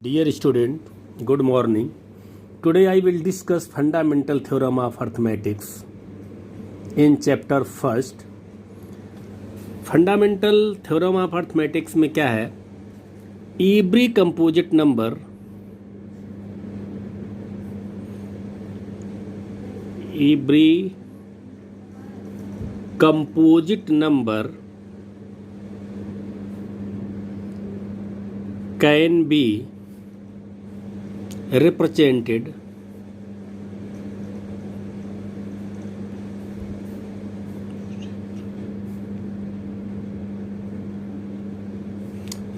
Dear student, good morning. Today I will discuss fundamental theorem of arithmetics in chapter first. Fundamental theorem of arithmetics में क्या है? Every composite number can be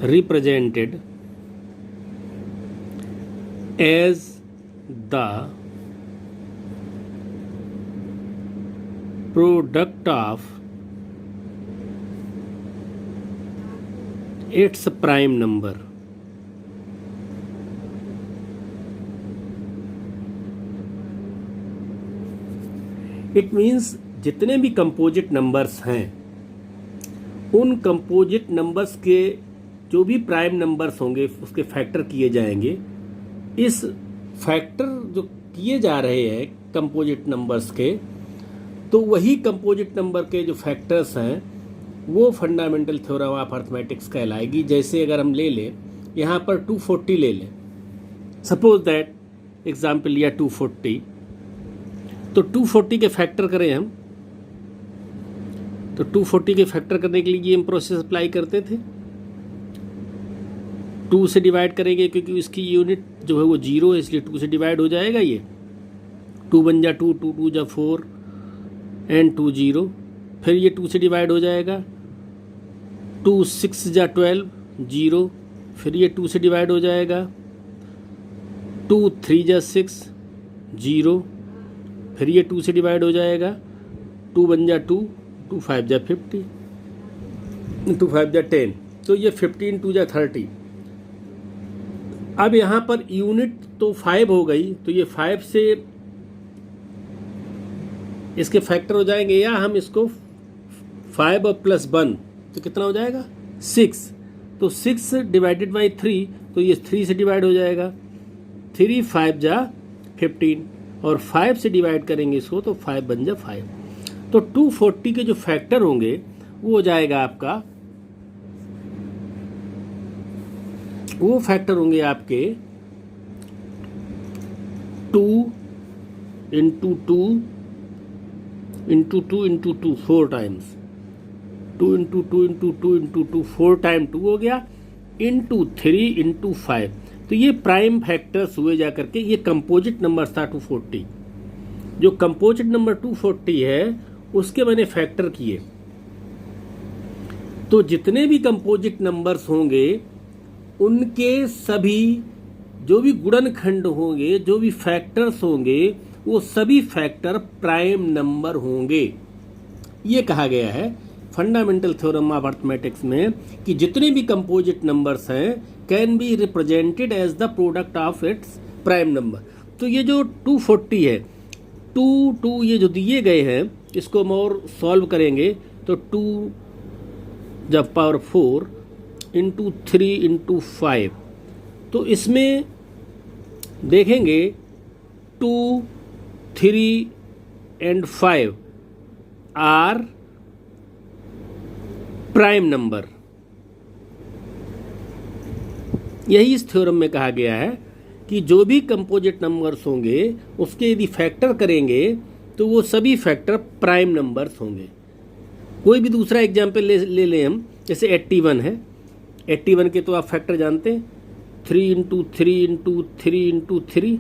represented as the product of its prime number. It means जितने भी composite numbers हैं उन composite numbers के जो भी प्राइम नंबर्स होंगे उसके फैक्टर किए जाएंगे. इस फैक्टर जो किए जा रहे हैं कंपोजिट नंबर्स के, तो वही कंपोजिट नंबर के जो फैक्टर्स हैं वो फंडामेंटल थ्योरम ऑफ अरिथमेटिक्स कहलाएगी. जैसे अगर हम ले लें यहाँ पर 240 ले लें, सपोज दैट एग्जाम्पल लिया 240, तो 240 के फैक्टर करें हम, तो 240 के फैक्टर करने के लिए हम प्रोसेस अप्लाई करते थे. 2 से डिवाइड करेंगे क्योंकि इसकी यूनिट जो है वो 0 है, इसलिए 2 से डिवाइड हो जाएगा. ये 2 बन जा 2, 2 2 जा 4 एंड 2 0. फिर ये 2 से डिवाइड हो जाएगा. 2 6 जा 12 0. फिर ये 2 से डिवाइड हो जाएगा. 2 3 जा 6 0. फिर ये 2 से डिवाइड हो जाएगा. 2 बन जा 2, 2 5 जा 50, 2 5 जा 10. तो ये 15 2 जा 30. अब यहाँ पर यूनिट तो 5 हो गई, तो ये 5 से इसके फैक्टर हो जाएंगे, या हम इसको 5 और प्लस 1 तो कितना हो जाएगा 6. तो 6 डिवाइडेड बाई 3, तो ये 3 से डिवाइड हो जाएगा. 3 5 जा 15 और 5 से डिवाइड करेंगे इसको, तो 5 बन जा 5. तो 240 के जो फैक्टर होंगे वो हो जाएगा आपका, वो फैक्टर होंगे आपके 2 into 2 into 2 into 2 4 times. 2 into 2 into 2 into 2 4 time 2 हो गया, इंटू 3 इंटू 5. तो ये प्राइम फैक्टर्स हुए जा करके ये कंपोजिट नंबर था 240. जो कंपोजिट नंबर 240 है उसके मैंने फैक्टर किए. तो जितने भी कंपोजिट नंबर्स होंगे उनके सभी जो भी गुणनखंड होंगे, जो भी फैक्टर्स होंगे, वो सभी फैक्टर प्राइम नंबर होंगे. ये कहा गया है फंडामेंटल थ्योरम ऑफ अरिथमेटिक्स में कि जितने भी कंपोजिट नंबर्स हैं can be represented as the product of its prime number. तो ये जो 240 है, 2 ये जो दिए गए हैं इसको हम और सॉल्व करेंगे, तो 2 जब पावर 4 इंटू 3 इंटू 5. तो इसमें देखेंगे 2 3 एंड 5 आर प्राइम नंबर. यही इस थ्योरम में कहा गया है कि जो भी कंपोजिट नंबर्स होंगे उसके यदि फैक्टर करेंगे तो वो सभी फैक्टर प्राइम नंबर्स होंगे. कोई भी दूसरा एग्जाम्पल ले लें हम, जैसे 81 है. 81 के तो आप फैक्टर जानते हैं, 3 इंटू 3 इंटू 3 इंटू 3,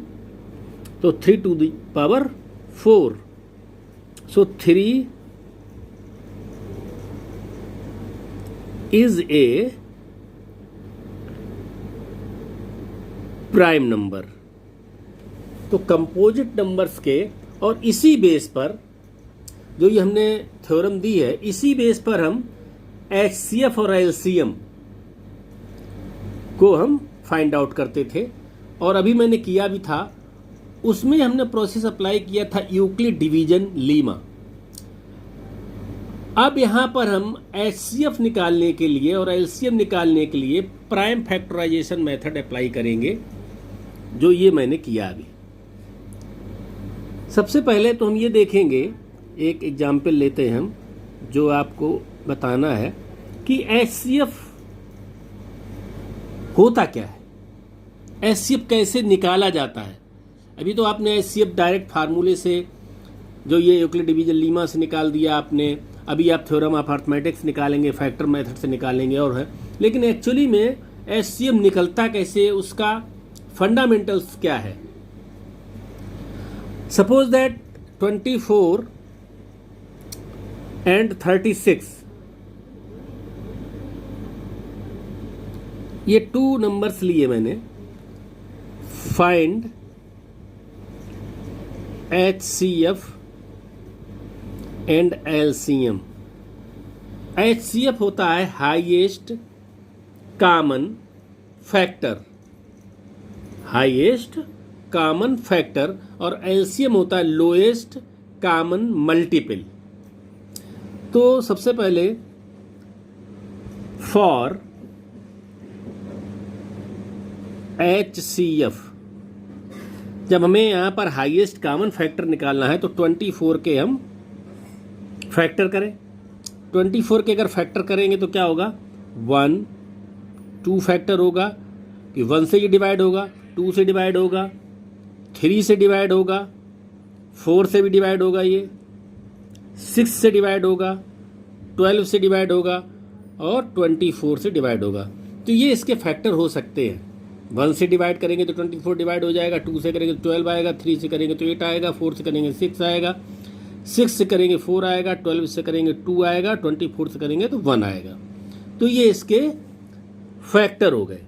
तो 3 to the power 4. So 3 is a prime number. तो कंपोजिट नंबर्स के, और इसी बेस पर जो ये हमने थ्योरम दी है, इसी बेस पर हम HCF और LCM को हम फाइंड आउट करते थे. और अभी मैंने किया भी था, उसमें हमने प्रोसेस अप्लाई किया था यूक्लिड डिवीजन लीमा. अब यहां पर हम एचसीएफ निकालने के लिए और एलसीएम निकालने के लिए प्राइम फैक्टराइजेशन मेथड अप्लाई करेंगे, जो ये मैंने किया अभी। सबसे पहले तो हम ये देखेंगे, एक एग्जाम्पल लेते हैं हम, जो आपको बताना है कि एचसीएफ होता क्या है, एचसीएफ कैसे निकाला जाता है। अभी तो आपने एचसीएफ डायरेक्ट फार्मूले से, जो ये यूक्लिड डिवीजन लीमा से निकाल दिया आपने, अभी आप थ्योरम ऑफ अर्थमेटिक्स निकालेंगे, फैक्टर मेथड से निकालेंगे और है, लेकिन एक्चुअली में एचसीएफ निकलता कैसे, उसका फंडामेंटल्स क्या है। सपोज दैट 24 एंड 36, ये 2 नंबर्स लिए मैंने। Find HCF and LCM। HCF होता है highest common factor, highest common factor, और LCM होता है लोएस्ट कॉमन मल्टीपल। तो सबसे पहले फॉर HCF, जब हमें यहाँ पर हाईएस्ट कॉमन फैक्टर निकालना है तो 24 के हम फैक्टर करें। 24 के अगर फैक्टर करेंगे तो क्या होगा, 1, 2 फैक्टर होगा कि 1 से ये डिवाइड होगा, 2 से डिवाइड होगा, 3 से डिवाइड होगा, 4 से भी डिवाइड होगा, ये 6 से डिवाइड होगा, 12 से डिवाइड होगा और 24 से डिवाइड होगा। तो ये इसके फैक्टर हो सकते हैं। 1 से डिवाइड करेंगे तो 24 डिवाइड हो जाएगा, 2 से करेंगे तो 12 आएगा, 3 से करेंगे तो 8 आएगा, 4 से करेंगे 6 आएगा, 6 से करेंगे 4 आएगा, 12 से करेंगे 2 आएगा, 24 से करेंगे तो 1 आएगा। तो ये इसके फैक्टर हो गए।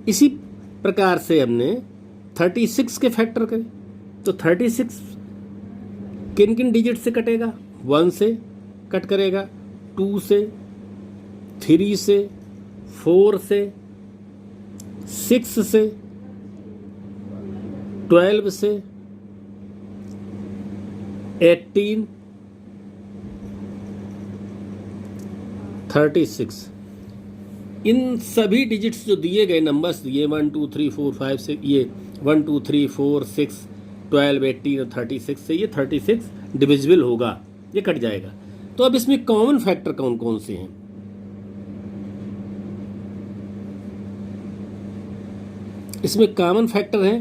इसी प्रकार से हमने 36 के फैक्टर करें तो 36 किन किन डिजिट से कटेगा, 1 से कट करेगा, 2 से, 3 से, 4 से, 6 से, 12 से, 18, 36। इन सभी डिजिट्स जो दिए गए नंबर्स दिए 1 2 3 4 5 6, ये 1 2 3 4 6 12 18 और 36 से ये 36 डिविजिबल होगा, ये कट जाएगा। तो अब इसमें कॉमन फैक्टर कौन कौन से हैं, इसमें कॉमन फैक्टर हैं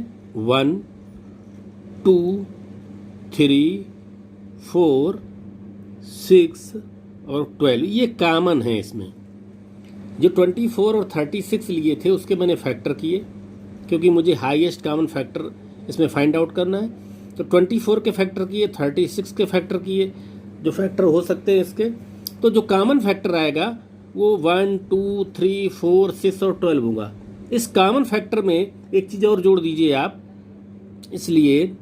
1 2 3 4 6 और 12, ये कॉमन है। इसमें जो 24 और 36 लिए थे उसके मैंने फैक्टर किए, क्योंकि मुझे हाईएस्ट कॉमन फैक्टर इसमें फाइंड आउट करना है। तो 24 के फैक्टर किए, 36 के फैक्टर किए, जो फैक्टर हो सकते हैं इसके। तो जो कॉमन फैक्टर आएगा वो 1 2 3 4 6 और 12 होगा। इस कॉमन फैक्टर में एक चीज़ और जोड़ दीजिए आप, इसलिए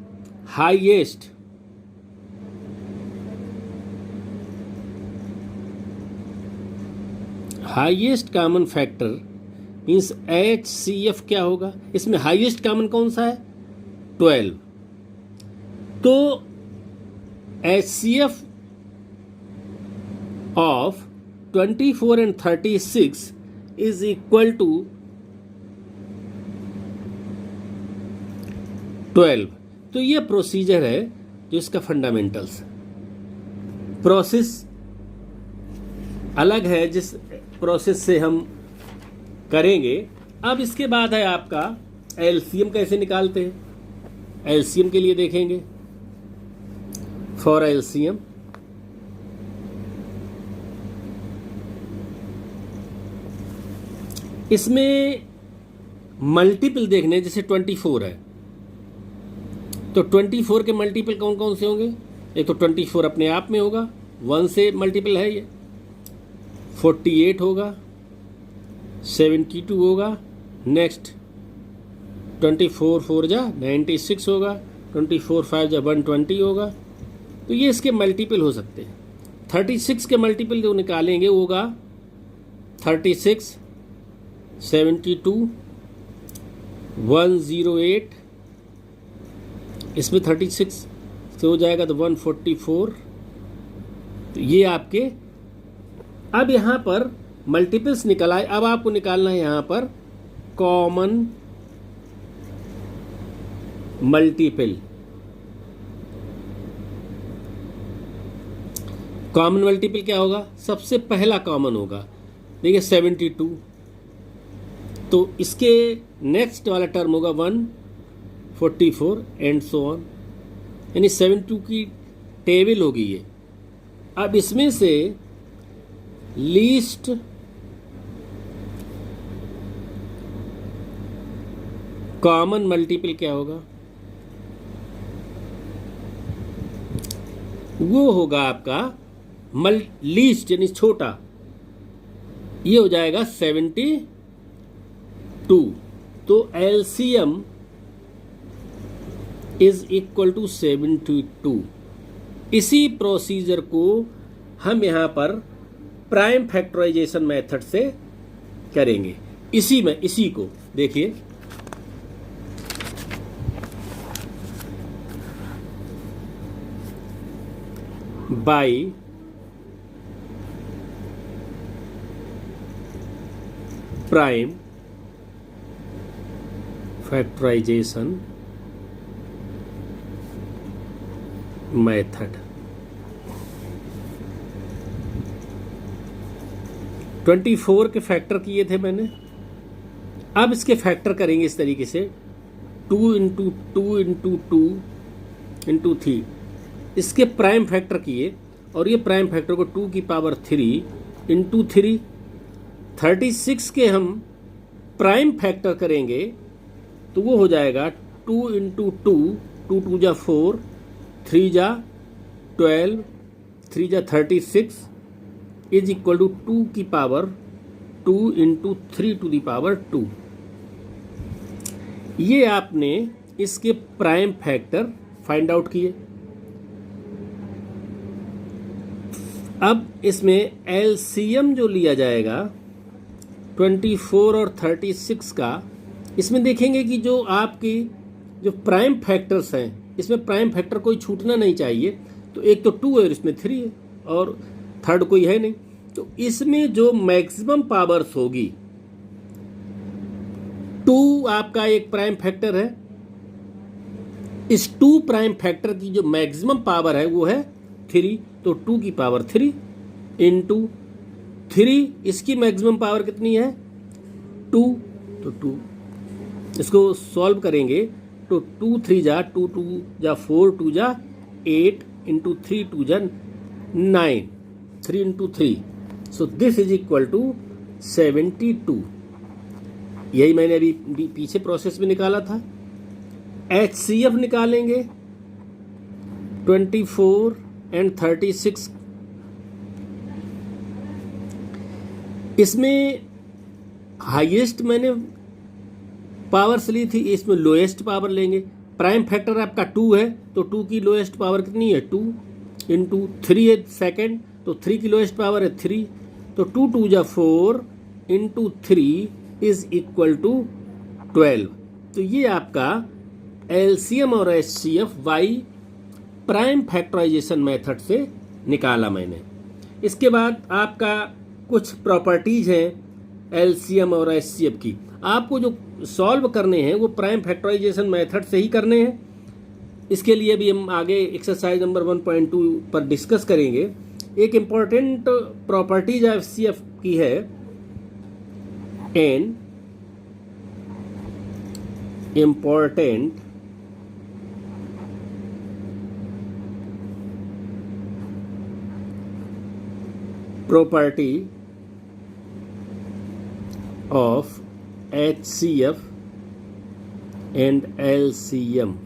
highest common factor means HCF क्या होगा, इसमें हाईएस्ट कॉमन कौन सा है, 12। तो HCF of 24 and 36 is equal to 12। तो ये प्रोसीजर है जो इसका फंडामेंटल्स। प्रोसेस अलग है जिस प्रोसेस से हम करेंगे। अब इसके बाद है आपका LCM कैसे निकालते हैं। LCM के लिए देखेंगे, फॉर LCM इसमें मल्टीपल देखने, जैसे 24 है तो 24 के मल्टीपल कौन कौन से होंगे, एक तो 24 अपने आप में होगा, 1 से मल्टीपल है ये, 48 होगा, 72 होगा, नेक्स्ट 24 4 जा 96 होगा, 24 5 जा 120 होगा। तो ये इसके मल्टीपल हो सकते हैं। 36 के मल्टीपल जो निकालेंगे वो होगा 36, 72, 108, इसमें 36 से हो जाएगा तो 144, तो ये आपके, अब यहां पर मल्टीपल्स निकल आए। अब आपको निकालना है यहां पर कॉमन मल्टीपल। कॉमन मल्टीपल क्या होगा? सबसे पहला कॉमन होगा, देखिए 72, तो इसके नेक्स्ट वाला टर्म होगा 144 एंड सो ऑन, यानी 72 की टेबल होगी ये। अब इसमें से लीस्ट कॉमन मल्टीपल क्या होगा? वो होगा आपका लीस्ट यानी छोटा, ये हो जाएगा 72। तो एलसीएम इज इक्वल टू 72। इसी प्रोसीजर को हम यहां पर प्राइम फैक्टराइजेशन मेथड से करेंगे। इसी को देखिए, बाई प्राइम फैक्टराइजेशन मेथड। 24 के फैक्टर किए थे मैंने, अब इसके फैक्टर करेंगे इस तरीके से 2 इंटू 2 इंटू 2 इंटू 3। इसके प्राइम फैक्टर किए और ये प्राइम फैक्टर को 2 की पावर 3 इंटू 3। 36 के हम प्राइम फैक्टर करेंगे तो वो हो जाएगा 2 इंटू 2, 2 2 जा 4, 3 जा 12, 3 जा 36 इज इक्वल टू 2 की power 2 into 3 to the power 2। ये आपने इसके प्राइम फैक्टर फाइंड आउट किए। अब इसमें एलसीएम जो लिया जाएगा 24 और 36 का, इसमें देखेंगे कि जो आपकी जो प्राइम फैक्टर्स हैं, इसमें प्राइम फैक्टर कोई छूटना नहीं चाहिए। तो एक तो 2 है और इसमें 3 है और थर्ड कोई है नहीं। तो इसमें जो मैक्सिमम पावर्स होगी, 2 आपका एक प्राइम फैक्टर है, इस 2 प्राइम फैक्टर की जो मैक्सिमम पावर है वो है 3। तो 2 की पावर 3 इंटू 3, इसकी मैक्सिमम पावर कितनी है 2, तो 2। इसको सॉल्व करेंगे तो 2 3 जा 2 2 जा 4 2 जा 8 इंटू 3 2 जा 9, 3 into 3, so this is equal to 72। यही मैंने अभी पीछे प्रोसेस में निकाला था। एचसीएफ निकालेंगे 24 एंड 36। इसमें हाईएस्ट मैंने पावर्स ली थी, इसमें लोएस्ट पावर लेंगे। प्राइम फैक्टर आपका 2 है तो 2 की लोएस्ट पावर कितनी है 2 इंटू 3 है सेकेंड, तो 3 की लोएस्ट पावर है 3, तो 2 2 जा 4 इंटू 3 इज इक्वल टू 12। तो ये आपका एलसीएम और HCF by prime factorisation method से निकाला मैंने। इसके बाद आपका कुछ प्रॉपर्टीज हैं एलसीएम और एचसीएफ की, आपको जो सॉल्व करने हैं वो प्राइम फैक्टराइजेशन मेथड से ही करने हैं। इसके लिए भी हम आगे एक्सरसाइज नंबर 1.2 पर डिस्कस करेंगे। एक इम्पॉर्टेंट प्रॉपर्टीज एचसीएफ की है an important property of HCF and LCM.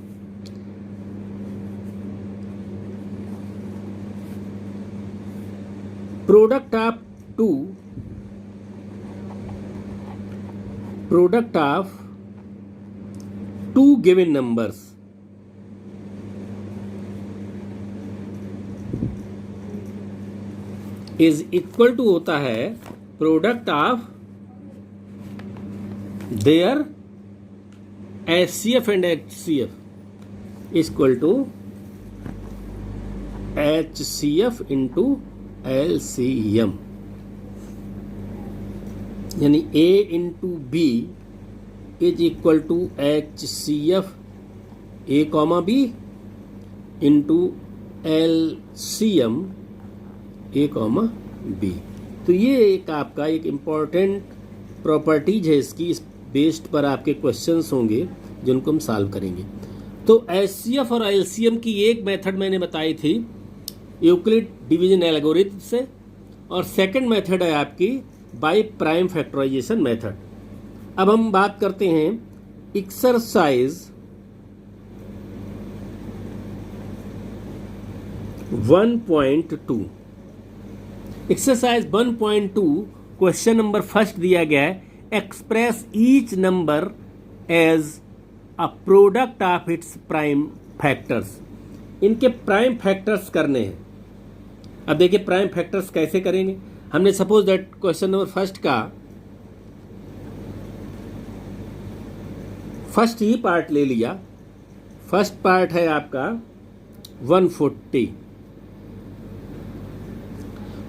Product of two given numbers is equal to होता है product of their HCF and HCF equal to HCF into LCM, यानी A into B is equal to HCF A comma B into LCM A comma B. तो ये एक आपका एक important properties है इसकी, इस बेस्ड पर आपके क्वेश्चंस होंगे जिनको हम सॉल्व करेंगे। तो HCF और LCM की एक मेथड मैंने बताई थी यूक्लिड डिवीजन एल्गोरिथम से, और सेकंड मेथड है आपकी बाय प्राइम फैक्टराइजेशन मेथड। अब हम बात करते हैं exercise 1.2। Exercise 1.2 question number first दिया गया है, express each number as a product of its prime factors. इनके प्राइम फैक्टर्स करने हैं। अब देखिए प्राइम फैक्टर्स कैसे करेंगे। हमने suppose that question number first का फर्स्ट ही पार्ट ले लिया। फर्स्ट पार्ट है आपका 140।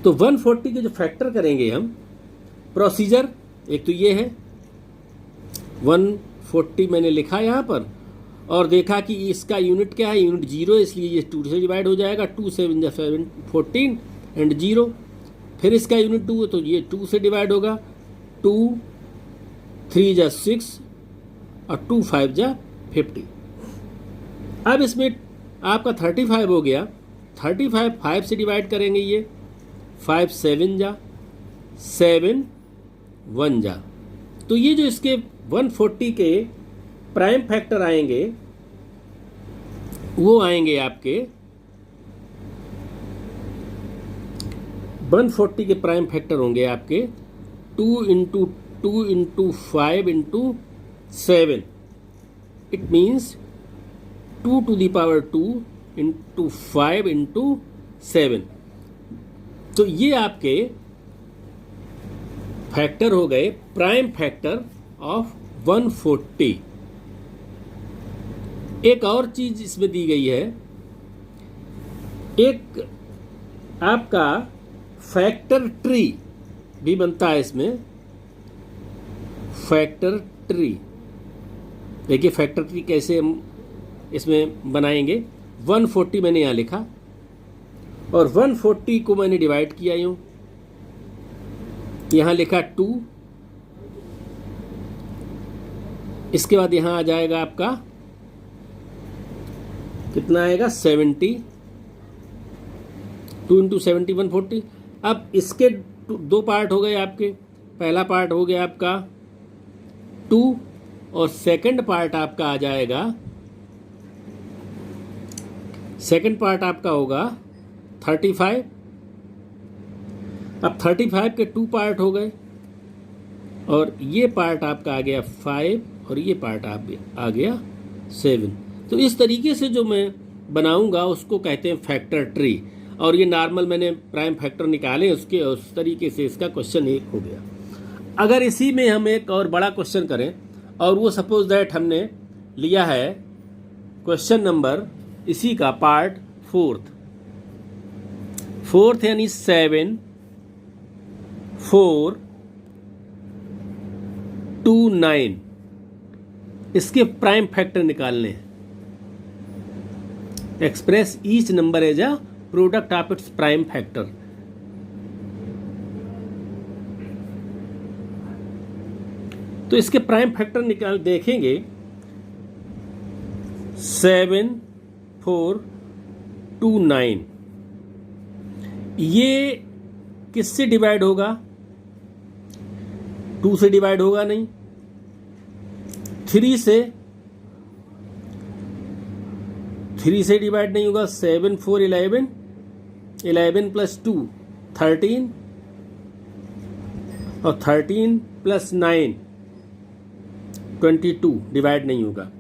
तो 140 के जो फैक्टर करेंगे हम, प्रोसीजर एक तो ये है, 140 मैंने लिखा यहाँ पर और देखा कि इसका यूनिट क्या है, यूनिट 0, इसलिए ये 2 से डिवाइड हो जाएगा। 2 7 7 14 एंड 0। फिर इसका यूनिट 2 है तो ये 2 से डिवाइड होगा। 2 3 6 और 2 5 50। अब इसमें आपका 35 हो गया। 35 5 से डिवाइड करेंगे, ये 5 7 7 1 तो ये जो इसके 140 के प्राइम फैक्टर आएंगे वो आएंगे आपके 140 के प्राइम फैक्टर होंगे आपके 2 into 2 into 5 into 7। It means 2 to the power 2 into 5 into 7। तो ये आपके फैक्टर हो गए, प्राइम फैक्टर ऑफ 140। एक और चीज इसमें दी गई है, एक आपका फैक्टर ट्री भी बनता है इसमें। फैक्टर ट्री देखिए फैक्टर ट्री कैसे हम इसमें बनाएंगे। 140 मैंने यहाँ लिखा और 140 को मैंने डिवाइड किया यूं, यहाँ लिखा 2। इसके बाद यहाँ आ जाएगा आपका कितना आएगा 70। 2 इंटू 70 140। अब इसके दो पार्ट हो गए आपके। पहला पार्ट हो गया आपका 2 और सेकंड पार्ट आपका आ जाएगा, सेकंड पार्ट आपका होगा 35। अब 35 के 2 पार्ट हो गए और ये पार्ट आपका आ गया 5 और ये पार्ट आ गया 7। तो इस तरीके से जो मैं बनाऊंगा उसको कहते हैं फैक्टर ट्री। और ये नॉर्मल मैंने प्राइम फैक्टर निकाले उसके, उस तरीके से इसका क्वेश्चन एक हो गया। अगर इसी में हम एक और बड़ा क्वेश्चन करें और वो सपोज दैट हमने लिया है क्वेश्चन नंबर इसी का पार्ट फोर्थ यानी 7 4 2 9, इसके प्राइम फैक्टर निकालने हैं। Express each number as a product of its prime factor. तो इसके प्राइम फैक्टर निकाल देखेंगे 7 4 2 9। ये किससे डिवाइड होगा? 2 से डिवाइड होगा नहीं, 3 से डिवाइड नहीं होगा। 7 4 11, 11 प्लस 2 13 और 13 प्लस 9 22, डिवाइड नहीं होगा।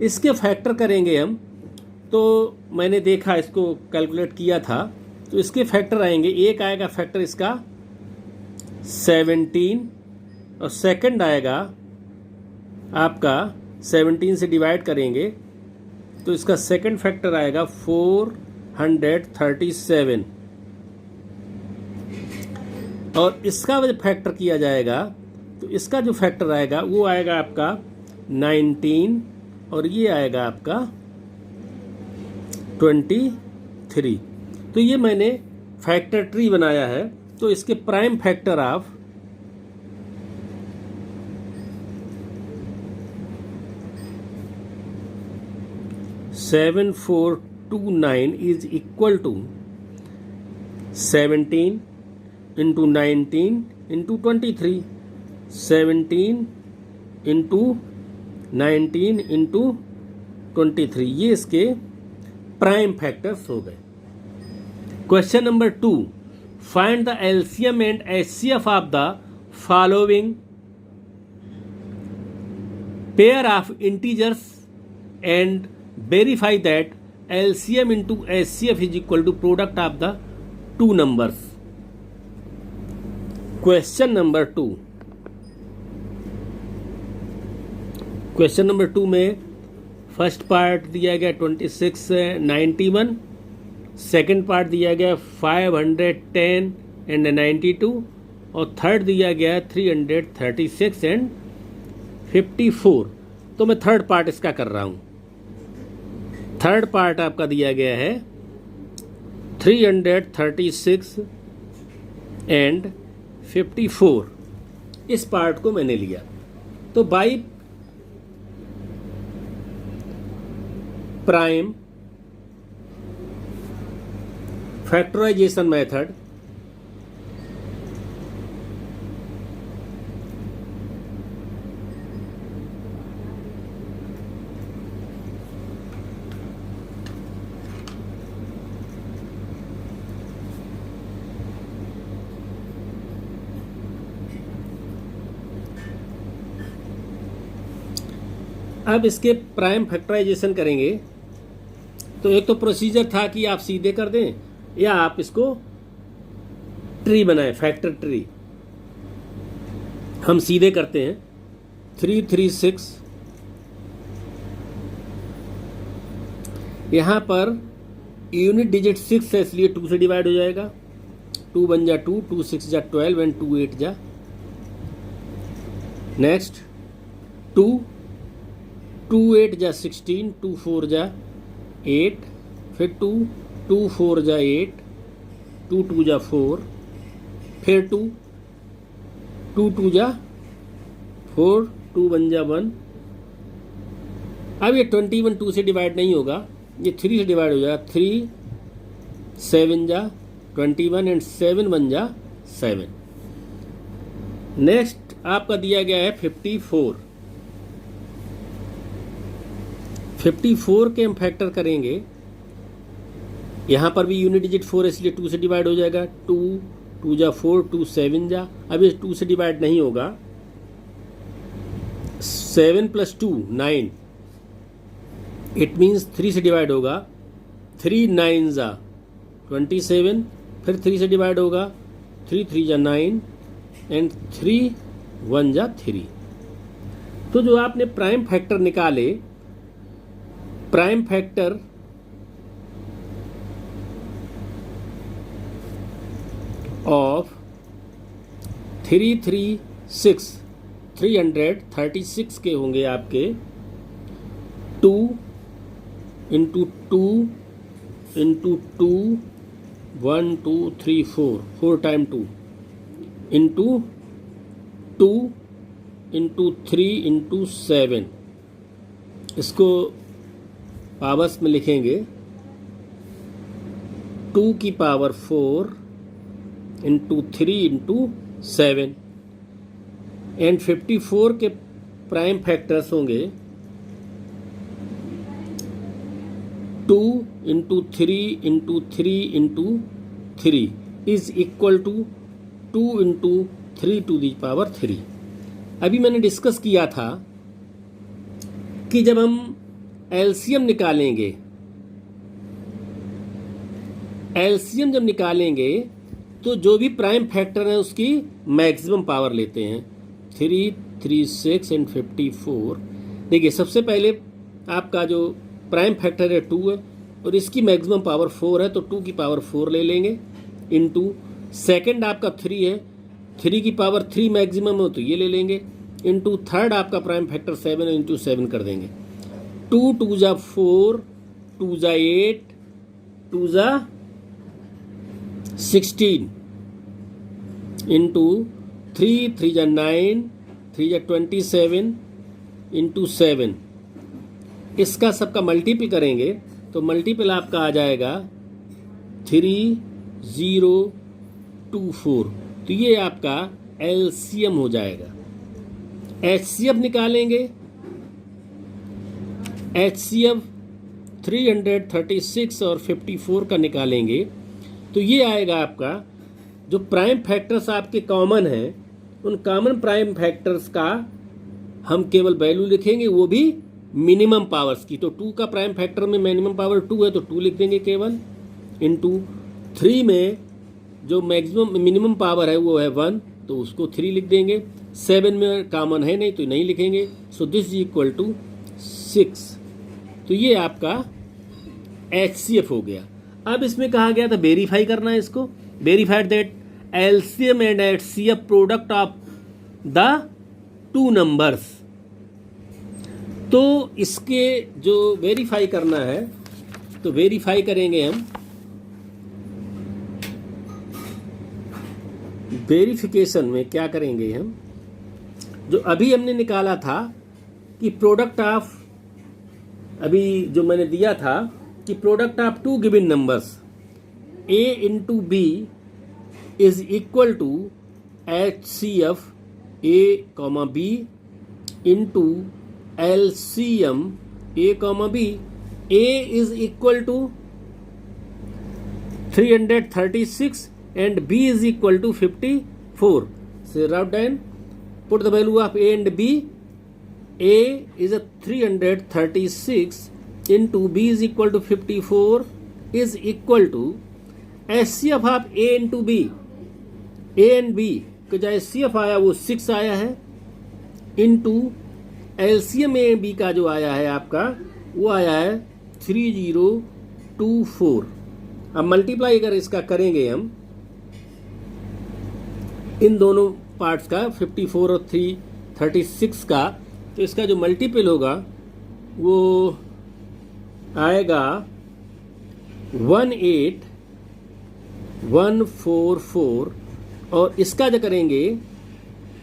इसके फैक्टर करेंगे हम, तो मैंने देखा इसको कैलकुलेट किया था, तो इसके फैक्टर आएंगे, एक आएगा फैक्टर इसका 17 और सेकंड आएगा आपका 17 से डिवाइड करेंगे तो इसका सेकंड फैक्टर आएगा 437। और इसका जब फैक्टर किया जाएगा तो इसका जो फैक्टर आएगा वो आएगा आपका 19 और ये आएगा आपका 23। तो ये मैंने फैक्टर ट्री बनाया है। तो इसके prime factor of 7429 is equal to 17 into 19 into 23, 17 into 19 into 23, ये इसके प्राइम फैक्टर्स हो गए। Question number 2, find the LCM and HCF of the following pair of integers and verify that LCM into HCF is equal to product of the two numbers. Question number 2. Question number 2 में first part दिया गया 2691, second part दिया गया 510 and 92 और third दिया गया 336 and 54। तो मैं थर्ड पार्ट इसका कर रहा हूं। थर्ड पार्ट आपका दिया गया है 336 एंड 54। इस पार्ट को मैंने लिया। तो बाई प्राइम फैक्टराइजेशन मेथड अब इसके प्राइम फैक्टराइजेशन करेंगे तो एक तो प्रोसीजर था कि आप सीधे कर दें या आप इसको ट्री बनाएं, फैक्टर ट्री। हम सीधे करते हैं। 336 यहां पर यूनिट डिजिट 6 है इसलिए 2 से डिवाइड हो जाएगा। 2 1 जा 2, 2 6 जा 12 एंड 2 8 जा। नेक्स्ट 2 8 जा 16, 2 4 जा 8, फिर 2 4 जा 8, 2 2 जा 4, फिर 2 2 जा 4, 2 1 जा 1। अब ये 21 2 से डिवाइड नहीं होगा, ये 3 से डिवाइड हो जाएगा। 3 7 जा 21 एंड 7 1 जा 7। नेक्स्ट आपका दिया गया है 54। 54 के हम फैक्टर करेंगे। यहां पर भी यूनिट डिजिट 4 है इसलिए 2 से डिवाइड हो जाएगा। 2 2 जा 4, 2 7 जा। अब ये 2 से डिवाइड नहीं होगा। 7 + 2 9, इट मीन्स 3 से डिवाइड होगा। 3 9 जा 27, फिर 3 से डिवाइड होगा। 3 3 जा 9 एंड 3 1 जा 3। तो जो आपने प्राइम फैक्टर निकाले, प्राइम फैक्टर ऑफ 336 के होंगे आपके 2 into 2 into 2 1 2 3 4 time 2 into 2 into 3 into 7। इसको पावर्स में लिखेंगे। 2 की पावर 4 इंटू 3 इंटू 7 एंड 54 के प्राइम फैक्टर्स होंगे 2 into 3 into 3 into 3 is equal to 2 into 3 to the power 3। अभी मैंने डिस्कस किया था कि जब हम एलसीएम निकालेंगे, एलसीएम जब निकालेंगे तो जो भी प्राइम फैक्टर है उसकी मैक्सिमम पावर लेते हैं। 336 एंड 54। देखिए सबसे पहले आपका जो प्राइम फैक्टर है 2 है और इसकी मैक्सिमम पावर 4 है तो 2 की पावर 4 ले लेंगे। इनटू सेकंड आपका 3 है 3 की पावर 3 मैक्सिमम हो तो ये ले लेंगे, इंटू थर्ड आपका प्राइम फैक्टर 7 है, इंटू 7 कर देंगे। 2 2 जा 4, 2 जा 8, 2 जा 16, इंटू 3 3 जा 9, 3 जा 27, इंटू 7। इसका सबका मल्टीपल करेंगे तो मल्टीपल आपका आ जाएगा 3024। तो ये आपका एलसीएम हो जाएगा। एचसीएफ निकालेंगे, एचसीएफ 336 और 54 का निकालेंगे तो ये आएगा आपका जो प्राइम फैक्टर्स आपके कॉमन हैं उन कॉमन प्राइम फैक्टर्स का हम केवल वैल्यू लिखेंगे, वो भी मिनिमम पावर्स की। तो 2 का प्राइम फैक्टर में मिनिमम पावर 2 है तो 2 लिख देंगे केवल, इनटू 3 में जो मैक्सिमम मिनिमम पावर है वो है 1 तो उसको 3 लिख देंगे। 7 में कॉमन है नहीं तो नहीं लिखेंगे। So this is equal to 6। तो ये आपका एचसीएफ हो गया। अब इसमें कहा गया था वेरीफाई करना है इसको, verified that LCM and HCF product of the two numbers. तो इसके जो वेरीफाई करना है तो वेरीफाई करेंगे हम। वेरिफिकेशन में क्या करेंगे हम, जो अभी हमने निकाला था कि प्रोडक्ट ऑफ, अभी जो मैंने दिया था कि product of two given numbers a into B is equal to HCF a comma B into LCM a comma B. a is equal to 336 and b is equal to 54. So write down, put the value of a and b. a is a 336 into b is equal to 54 is equal to HCF of a into b. a and b का जो HCF आया वो 6 आया है, into LCM a and b का जो आया है आपका वो आया है 3024। अब मल्टीप्लाई अगर इसका करेंगे हम इन दोनों पार्ट्स का 54 और 336 का, तो इसका जो मल्टीपल होगा वो आएगा 18144 और इसका जो करेंगे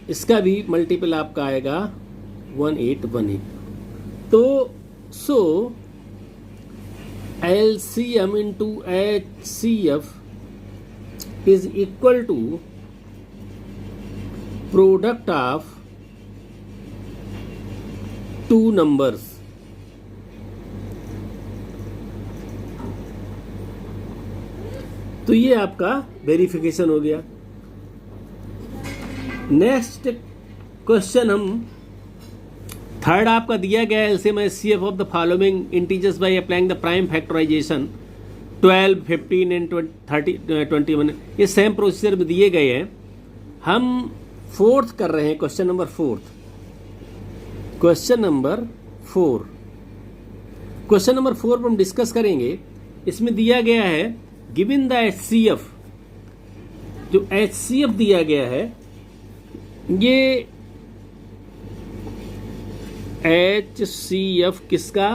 इसका भी मल्टीपल आपका आएगा 1818। तो so LCM into HCF is equal to product of two numbers. तो ये आपका वेरिफिकेशन हो गया। नेक्स्ट क्वेश्चन हम थर्ड आपका दिया गया है LCM HCF of the following integers by applying the prime factorisation 12, 15 and 30, 21। ये सेम प्रोसीजर में दिए गए हैं। हम फोर्थ कर रहे हैं, क्वेश्चन नंबर 4। क्वेश्चन नंबर 4 पर हम डिस्कस करेंगे। इसमें दिया गया है गिवन द HCF, जो HCF दिया गया है ये HCF किसका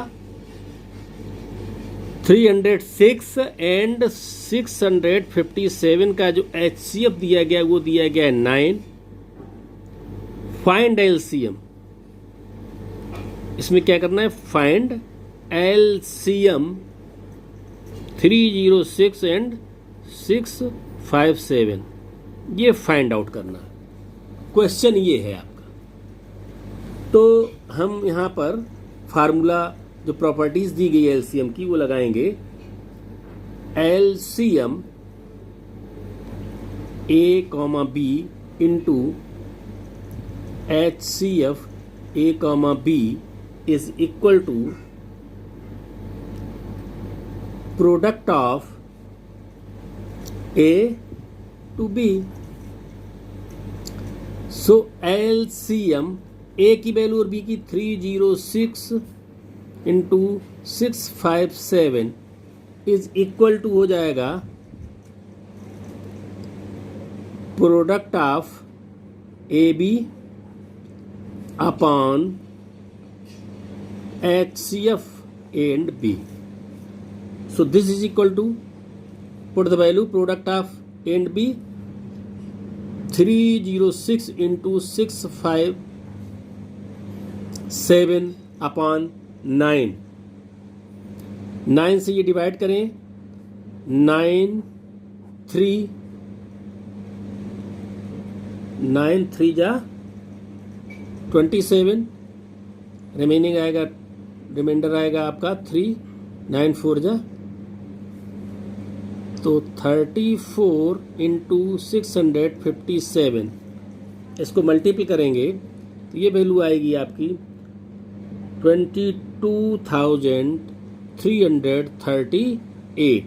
306 एंड 657 का जो HCF दिया गया वो दिया गया है 9। फाइंड LCM, इसमें क्या करना है, फाइंड LCM 306 एंड 657, ये फाइंड आउट करना क्वेश्चन ये है आपका। तो हम यहाँ पर फार्मूला जो प्रॉपर्टीज दी गई है LCM की वो लगाएंगे। LCM A, B into HCF A, B is equal to product of A to B. So LCM A की वैल्यू और B की 306 इंटू 657 इज इक्वल टू हो जाएगा product of AB upon HCF A and B. So this is equal to, put the value product of A and B, 306 into 657 upon 9. 9 से ये divide करें, 9 3 जा 27, remaining आएगा, reminder आएगा आपका 3, 9 4 जा, तो 34 इंटू 657, इसको मल्टीप्लाई करेंगे तो ये वैल्यू आएगी आपकी 22,338.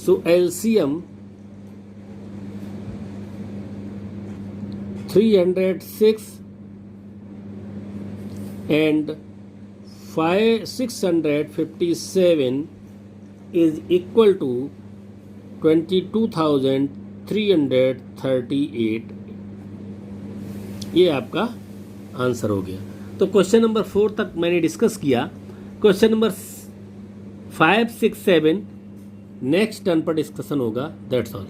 सो LCM 306 and 657 is equal to 22,338. ये आपका आंसर हो गया. तो क्वेश्चन नंबर 4 तक मैंने डिस्कस किया. क्वेश्चन नंबर 5, 6, 7 नेक्स्ट टर्न पर डिस्कशन होगा. That's all.